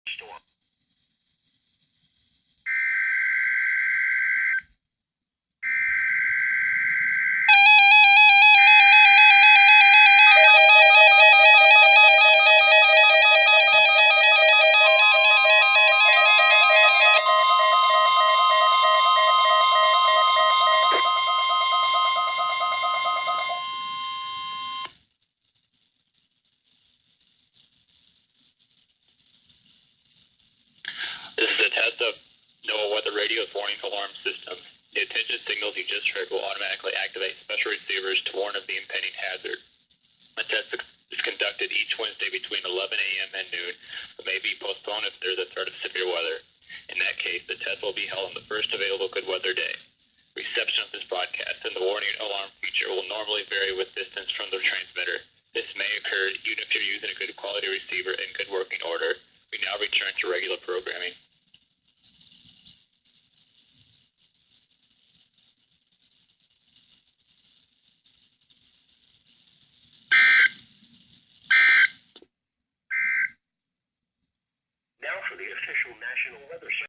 storm. This is a test of NOAA Weather Radio's warning alarm system. The attention signals you just heard will automatically activate special receivers to warn of the impending hazard. The test is conducted each Wednesday between 11 a.m. and noon, but may be postponed if there is a threat of severe weather. In that case, the test will be held on the first available good weather day. Reception of this broadcast and the warning alarm feature will normally vary with distance from the transmitter. This may occur even if you're using a good quality receiver in good working order. We now return to regular programming. Now for the official National Weather Service.